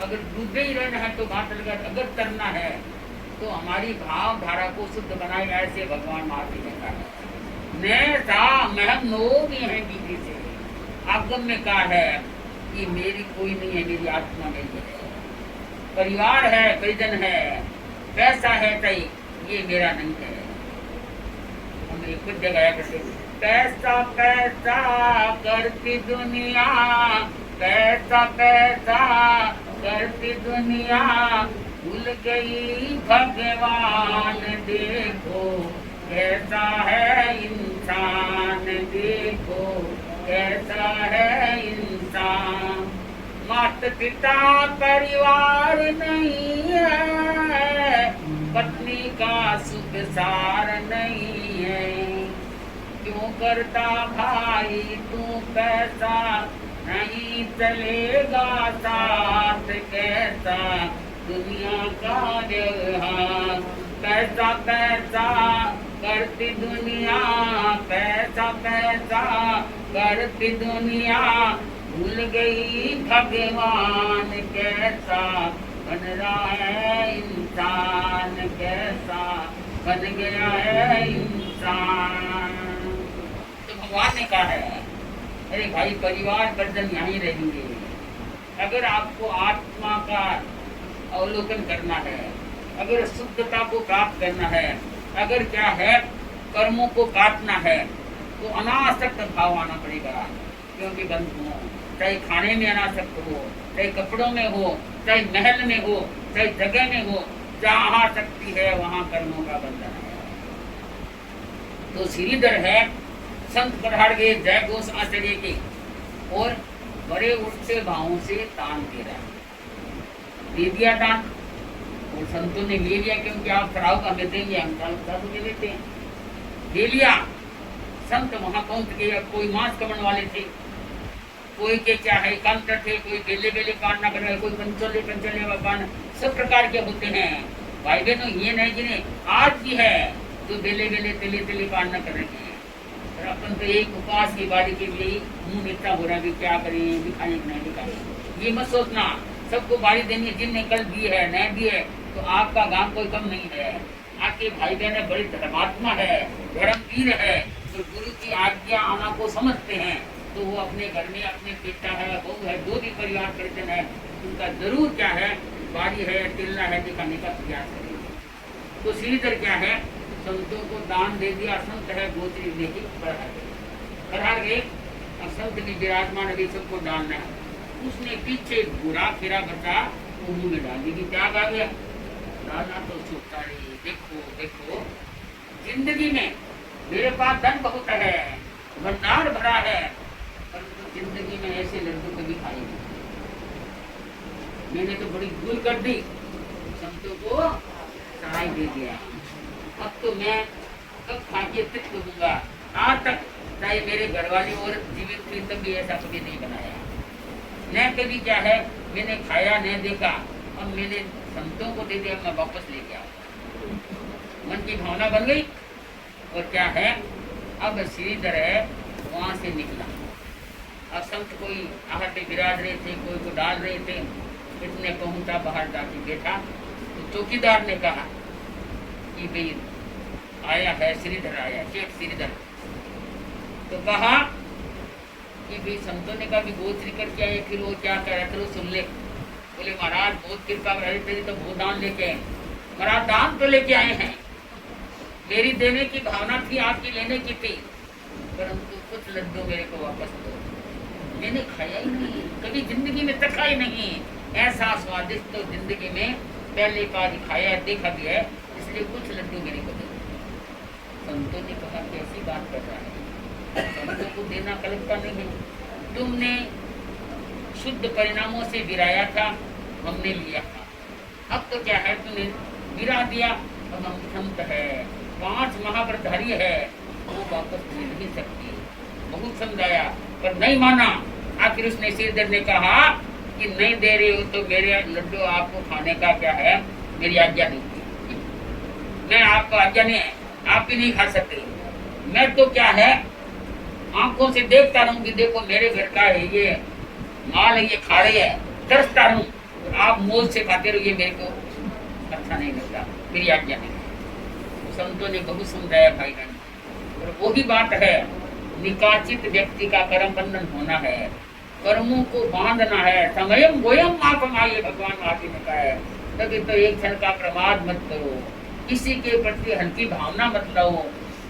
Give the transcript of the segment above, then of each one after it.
अगर डूबे ही रहना है तो बात अलग, अगर तरना है तो हमारी भाव धारा को शुद्ध बनाए, ऐसे भगवान महावीर ने कहा। मैं था महम नो भी है दीदी से, आगम में कहा है कि मेरी कोई नहीं है, मेरी आत्मा नहीं है, परिवार है, परिजन है, पैसा है तई, ये मेरा नहीं है। हम एक कुछ जगह करते, पैसा पैसा करती दुनिया, पैसा पैसा करती दुनिया, भूल गई भगवान देखो कैसा है इंसान, देखो कैसा है इंसान। माता पिता परिवार नहीं है, पत्नी का सुख सार नहीं है, क्यों करता भाई तू पैसा, नहीं चलेगा साथ कैसा दुनिया का व्यवहार। पैसा पैसा करती दुनिया, पैसा पैसा करती दुनिया, भूल गई भगवान कैसा बन रहा है इंसान, कैसा बन गया है इंसान। तो भगवान ने कहा है अरे भाई परिवार परिजन यहीं रहेंगे। अगर आपको आत्मा का अवलोकन करना है, अगर शुद्धता को प्राप्त करना है, अगर क्या है कर्मों को काटना है, तो अनासक्त भाव आना पड़ेगा। क्योंकि बंधुओं, चाहे खाने में अनासक्त हो, चाहे कपड़ों में हो, चाहे महल में हो, चाहे जगह में हो, जहाँ शक्ति है वहाँ कर्मों का बंधन है। तो श्रीधर है संत पधार गए जय घोष आचार्य के, और बड़े उठते भावों से दान दे रहा है, दे दिया दान, और संतों ने ले लिया, क्योंकि आप श्राव का हमें देंगे, हम साधु ले लेते हैं, ले लिया। संत वहां पहुंच गए, कोई मांस कमण वाले थे, कोई के क्या है एकांत थे, कोई बेले बेले पान न करे, कोई पंचोले पंचोले पान, सब प्रकार के होते हैं। भाई बहनों ये नहीं जिन्हें आज भी है तो बेले बेले तेले तेले पान न करेंगे, और अपन तो एक उपवास की बारी के लिए मुंह नीचा हो रहा, क्या करें, दिखाए नहीं दिखाए, ये मत सोचना। सबको बारी देनी, जिनने कल दी है नहीं दी है तो आपका गांव कोई कम नहीं है। आपके भाई बहन बड़े धर्मात्मा है, धर्मवीर है, तो गुरु की आज्ञा आना को समझते हैं, तो वो अपने घर में अपने बेटा है, बहू है, जो भी परिवार परिजन है, उनका जरूर क्या है बारी है, तिलना है, दिखाने का प्रयास करेंगे। तो श्रीधर क्या है संतों को दान दे दिया, संत है गोत्री लेके बढ़ा गए, और संत भी विराजमान अभी सबको डालना है। उसने पीछे बुरा फिरा बचा, वो मुंह में डाल दी, क्या गा गया डालना, तो सोचता रही देखो देखो जिंदगी में मेरे पास धन बहुत है, भंडार भरा है, परंतु जिंदगी में ऐसे लड्डू कभी खाए नहीं, मैंने तो बड़ी भूल कर दी, संतों को चढ़ाई दे दिया। अब तो मैं कब खा के तृप्त दूंगा, आज तक चाहे मेरे घर वाली और जीवित थी तब भी ऐसा कभी नहीं बनाया, न कभी क्या है मैंने खाया न देखा, अब मैंने संतों को दे दिया, मैं वापस ले गया। मन की भावना बन गई, और क्या है अब श्रीधर है वहां से निकला। अब संत कोई आहट में विराज रहे थे, कोई को डाल रहे थे, इतने पहुंचा बाहर जाके बैठा, तो चौकीदार ने कहा कि भाई आया है श्रीधर, आया शेख श्रीधर। तो कहा कि भाई संतों ने कहा गोत्री करके आए, फिर वो क्या कह रहे थे सुन ले। बोले महाराज बहुत कृपा रहे थे, तो वो दान लेके आए। महाराज दान तो लेके आए हैं, मेरी देने की भावना थी, आपकी लेने की थी, परंतु कुछ लड्डू मेरे को वापस दो, मैंने खाया ही नहीं, कभी जिंदगी में चखा ही नहीं, ऐसा स्वादिष्ट तो जिंदगी में पहले बार खाया देखा भी है, इसलिए कुछ लड्डू मेरे को दो। संतों ने कहा कैसी बात कर रहा है, संतों को देना कल्पना नहीं है, तुमने शुद्ध परिणामों से गिराया था, हमने लिया था, अब तो क्या है तुमने गिरा दिया, अब हम संत है, 5 महाव्रतधारी है, वो वापस मिल नहीं सकती। बहुत समझाया पर नहीं माना। आखिर उसने श्रीधर ने कहा कि नहीं दे रहे हो तो मेरे लड्डू आपको खाने का क्या है, मेरी आज्ञा नहीं, मैं आपको आज्ञा नहीं है, आप भी नहीं खा सकते। मैं तो क्या है आंखों से देखता रहूं कि देखो मेरे घर का है ये माल है, ये खा रही है, तरसता रहूं, आप मौज से खाते रहो, ये मेरे को अच्छा नहीं लगता, मेरी आज्ञा नहीं है। संतों ने बहुत समझाया भाई बहन, और वही बात है, निकाचित व्यक्ति का कर्म बंधन होना है, कर्मों को बांधना है। समयम गोयम माँ कमाइए, भगवान आगे ने कहा है। तभी तो एक क्षण का प्रमाद मत करो, किसी के प्रति हल्की भावना मत लो,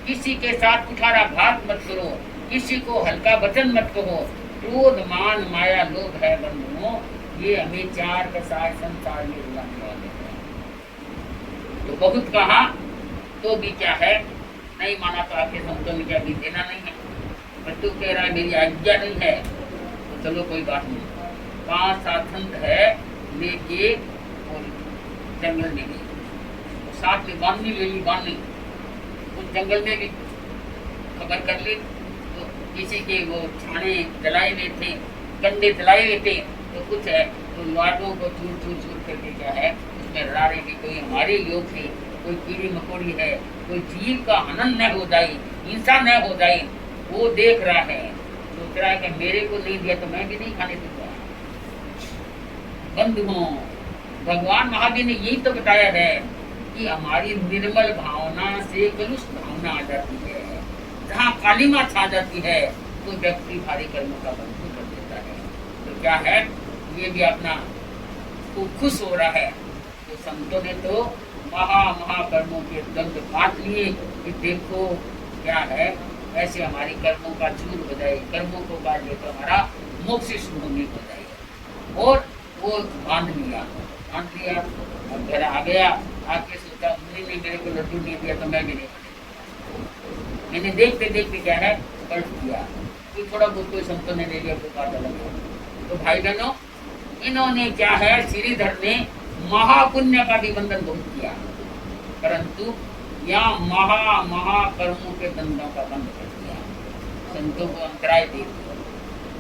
किसी के साथ कुठारा घात मत करो, किसी को हल्का वचन मत कहो। क्रोध मान माया लोभ है बंधुओं, ये हमें चार का साथ संसार में उड़ाने वाले हैं। तो बहुत कहा तो भी क्या है, नहीं माना तो आपके संतों में क्या भी देना नहीं है। पर तू कह रहा है मेरी आज्ञा नहीं है, तो चलो कोई बात नहीं। 5-7 संत है लेके और जंगल में गई, तो साथ में बांधनी ले ली, बांधनी उस जंगल में भी खबर कर ली। तो किसी के वो छाने जलाए हुए थे, कंडे जलाए हुए थे, तो कुछ है तो लाटों को चूर चूर चूर करके क्या है उसमें लड़ा रही थी। कोई हमारे योग से कोई कीड़ी मकोड़ी है, कोई जीव का हनन न हो जाए, हिंसा न हो जाए, वो देख रहा है, सोच रहा है कि मेरे को नहीं दिया तो मैं भी नहीं खाने दूंगा। बंधुओं, भगवान महावीर ने यही तो बताया है कि हमारी निर्मल भावना से कलुष भावना आ जाती है, जहाँ कालिमा छा जाती है तो व्यक्ति भारी कर्मों का बंधन कर देता है। तो क्या है, ये भी अपना को खुश हो रहा है। तो संतों ने तो महाकर्मों के दंड काट लिए कि देखो क्या है, ऐसे हमारी कर्मों का चूर हो जाए, कर्मों को काट ले तो हमारा मोक्ष भूमि हो जाए। और वो बांध लिया, अब घर आ गया, आके सोचा उन्होंने ने मेरे को लड्डू नहीं दिया तो मैं भी नहीं खाने। मैंने देखते देखते क्या है पलट दिया, कोई थोड़ा बहुत कोई संतों ने दे दिया, कोई बात अलग है। तो भाई बहनों, इन्होंने क्या है, श्रीधर ने महापुण्य का भी बंधन बहुत किया, परंतु यहाँ महाकर्मों के बंधनों का बंध कर दिया। संतों को अंतराय दे दिया।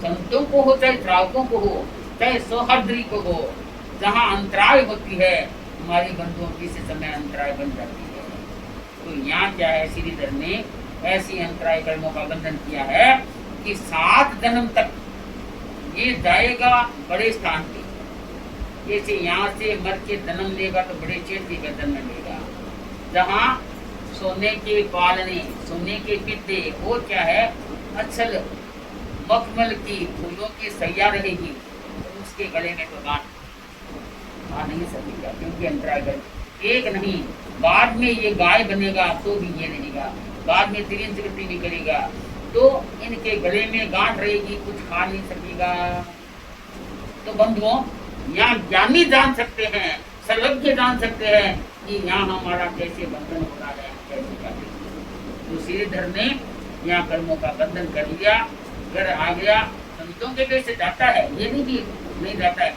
संतों को हो चाहे श्रावकों को हो, चाहे सौहार्द्री को हो, जहाँ अंतराय होती है हमारी बंधुओं की से समय अंतराय बन जाती है। तो यहाँ क्या है, श्रीधर ने ऐसी अंतराय कर्मों का बंधन किया है कि 7 जन्म तक ये जाएगा बड़े स्थान पे। जैसे यहाँ से मर के जन्म लेगा तो बड़े चेती का जन्म लेगा, जहाँ सोने के पालने, सोने के पिद्दे, वो क्या है अच्छल मखमल की फूलों की सैया रहेगी, तो उसके गले में तो गांठ आ नहीं सकेगा, क्योंकि अंतराय एक नहीं। बाद में ये गाय बनेगा तो भी ये रहेगा, बाद में त्रिंचगति भी करेगा तो इनके गले में गांठ रहेगी, कुछ खा नहीं सकेगा। तो बंधुओं, यहाँ ज्ञानी जान सकते हैं, सर्वज्ञ जान सकते हैं कि यहाँ हमारा कैसे बंधन हो रहा है, कैसे करते। तो श्रीधर ने यहाँ कर्मों का बंधन कर लिया, घर आ गया। संतों के कैसे जाता है, ये नहीं जाता है,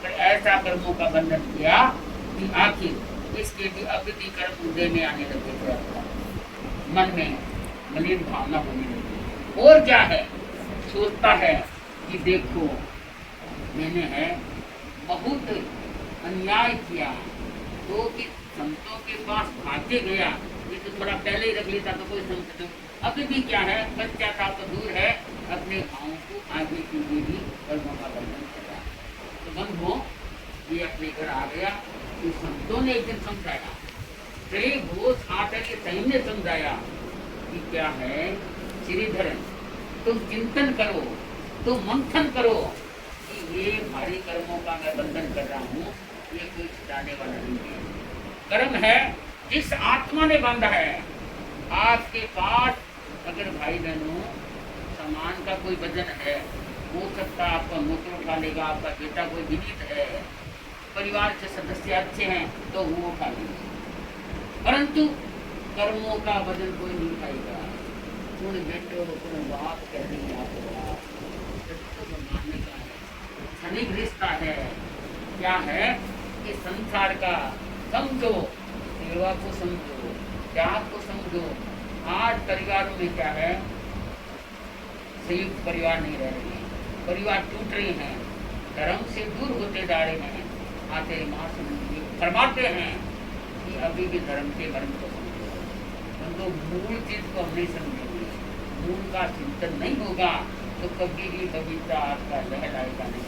पर ऐसा कर्मों का बंधन किया कि आखिर इसके भी अवधि कर्म उदय में आने लगे, मन में मलिन भावना होने लगी। और क्या है, सोचता है कि देखो मैंने है बहुत अन्याय किया, तो कि संतों के पास भाग्य गया, ये तो थोड़ा पहले ही रख लेता तो कोई संत तो अभी भी क्या है, बच्चा था तो दूर है, अपने भावों को आगे के लिए भी कर्मों का बंधन कर रहा। तो बंधुओं, ये अपने घर आ गया। तो संतों ने एक दिन समझाया, कई घोष आचार्य सही ने समझाया कि क्या है श्रीधर, तुम चिंतन करो, तुम मंथन करो कि ये भारी कर्मों का मैं बंधन कर रहा हूँ, ये कोई छुटाने वाला नहीं है। कर्म है जिस आत्मा ने बांधा है। आपके पास अगर भाई बहनों सामान का कोई वजन है, हो सकता आपका मूत्र उठा लेगा, आपका बेटा कोई विनीत है, परिवार के सदस्य अच्छे हैं तो वो उठा लेंगे, परंतु कर्मों का वजन कोई नहीं उठाएगा। उन बेटों को बात कह रही है, आपको मानने का है, क्षणिक रिश्ता है। क्या है कि संसार का समझो, सेवा को समझो, त्याग को समझो। आज परिवारों में क्या है, संयुक्त परिवार नहीं रह रहे हैं, परिवार टूट रहे हैं, धर्म से दूर होते जा रहे हैं। आते महासमुद्र फरमाते हैं कि अभी भी धर्म के मर्म को समझो, तो मूल चीज को हम नहीं समझेंगे, मूल का चिंतन नहीं होगा तो कभी भी बगीचा आपका लहराएगा नहीं।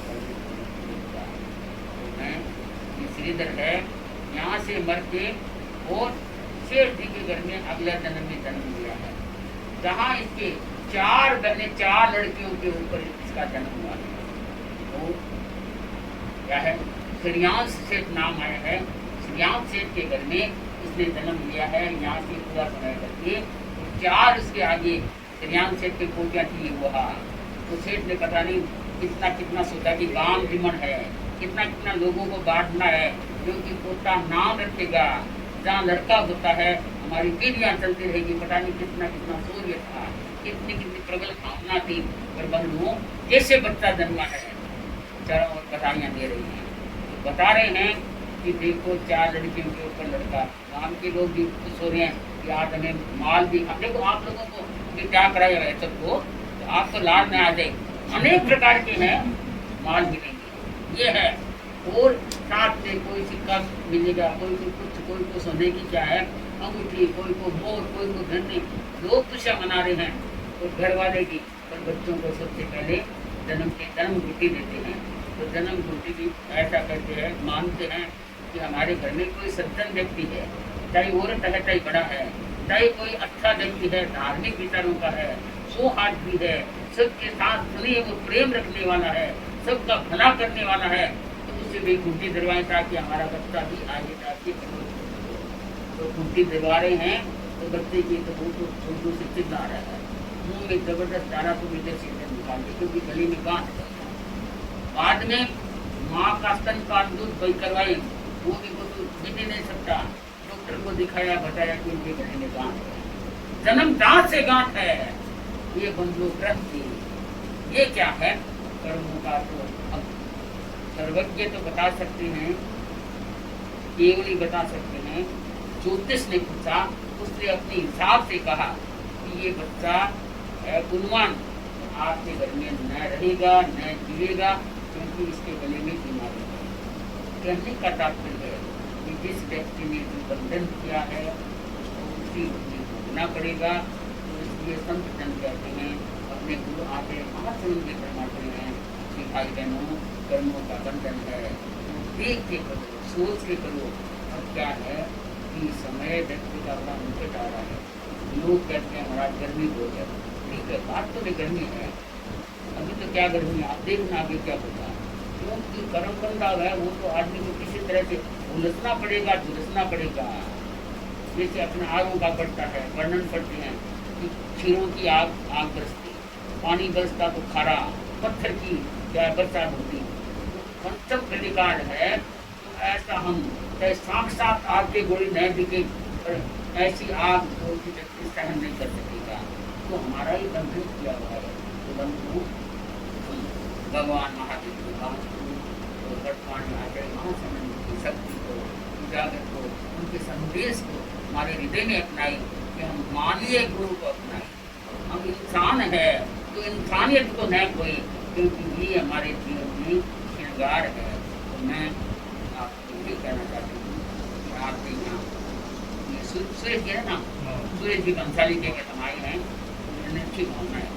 गिरधर है, यहाँ से मर के और सेठ जी के घर में अगला जन्म में जन्म लिया है, जहाँ इसके 4 बहनें 4 लड़कियों के ऊपर इसका जन्म हुआ है। तो क्या है, श्रेयांश सेठ नाम आया है। श्रेयांश सेठ के घर में इसने जन्म लिया है, यहाँ से पूरा समय करके 4 उसके आगे श्रेयांश सेठ के पोतियाँ थी हुआ। तो सेठ ने पता नहीं कितना कितना सोचा कि गांव विमन है, कितना कितना लोगों को बांटना है, क्योंकि पोता नाम रखेगा, जहाँ लड़का होता है हमारी पीढ़ियाँ चलती रहेगी। पता नहीं कितना कितना सूर्य था, कितनी कितनी प्रबल भावना थी, पर बंधुओं जैसे बच्चा जन्मा है चारों ओर बधाइयाँ दे रही हैं। तो बता रहे हैं कि देखो 4 लड़कियों के ऊपर लड़का। गाँव के लोग भी खुश हो रहे हैं कि आज हमें माल भी, देखो आप लोगों को भी क्या कराया है सबको, तो आपको लाल में आ जाए, अनेक प्रकार के हैं माल मिलेंगे, ये है। और साथ से कोई सिक्का मिलेगा, कोई को कुछ, कोई को सोने की क्या है अंगूठी, कोई को मोर, कोई को घंटी। लोग खुशियाँ मना रहे हैं और घर वाले की, पर बच्चों को सबसे पहले जन्म घुट्टी देते हैं। तो जन्म घुट्टी भी ऐसा करते हैं, मानते हैं कि हमारे घर में कोई सज्जन व्यक्ति है, चाहे औरत है चाहे बड़ा है, चाहे कोई अच्छा व्यक्ति है, धार्मिक विचारों का है, सौहार्द भी है, सबके साथ स्नेह और प्रेम रखने वाला है, सबका भला करने वाला है, तो उसे भी घुट्टी दिलवाएं ताकि हमारा बच्चा भी आगे जाके। तो घुट्टी दिलवा रहे हैं तो बच्चे की तो वो से चिल्ला रहा है, मुंह में जबरदस्त डाला तो विदेशी से निकाल दे, क्योंकि गली में गांठ है। बाद में माँ का स्तनपान दूध बही करवाई, वो भी मिल नहीं सकता, डॉक्टर को दिखाया, बताया कि उनके गले में गांठ है, जन्म दांत से गांठ है। ये बंधु ग्रंथि, ये क्या है, कर्मों का। तो अब सर्वज्ञ तो बता सकते हैं, केवल ही बता सकते हैं। ज्योतिष ने पूछा, उसने अपने हिसाब से कहा कि ये बच्चा है गुणवान, आपके घर में न रहेगा न जिएगा, क्योंकि इसके गले में बीमारी है। कहने का तात्पर्य है कि जिस व्यक्ति ने जो बंधन किया है उसको उसी को भोगना पड़ेगा। तो इसलिए संत जन कहते हैं, अपने गुरु आते महासमन के फरमाते हैं कि भाई बहनों, कर्मों का बंधन है, तो देख के करो, सोच के करो। अब क्या है कि समय व्यक्ति का अपना निकट आ रहा है, लोग कहते हैं हमारा गर्मी बहुत है, ठीक है, बात तो भी गर्मी है, अभी तो क्या गर्मी है, आप देखना आगे क्या होगा। क्योंकि कर्म बंधा है, वो तो आदमी को किसी तरह से उलझना पड़ेगा, झुलसना पड़ेगा। जैसे अपना आगों का पड़ता है, वर्णन करते हैं कि क्षीरों की आग बरसती, पानी बरसता तो खारा, पत्थर की क्या बरसात होती। तो पंचम प्रतिकार है, तो ऐसा हम चाहे साक्षात आग के गोली नहीं दिखे, पर ऐसी आग को सहन नहीं कर सकेगा। तो हमारा ही बंधन किया हुआ है। तो बंधु भगवान महादेव को बात को, वर्तमान में आ जाए महासमन की शक्ति को, उजागर को, उनके संदेश को हमारे हृदय में अपनाई कि हम मानवीय गुरु को अपनाए। हम इंसान है तो इंसानियत को न खोए, क्योंकि ये हमारे जीवन में श्रृंगार है। तो मैं आपको ये कहना चाहती हूँ कि आपके यहाँ ये सूर्य जी है ना, सूर्य जी बंसाली के समाये हैं, उन्होंने अच्छी भावना है।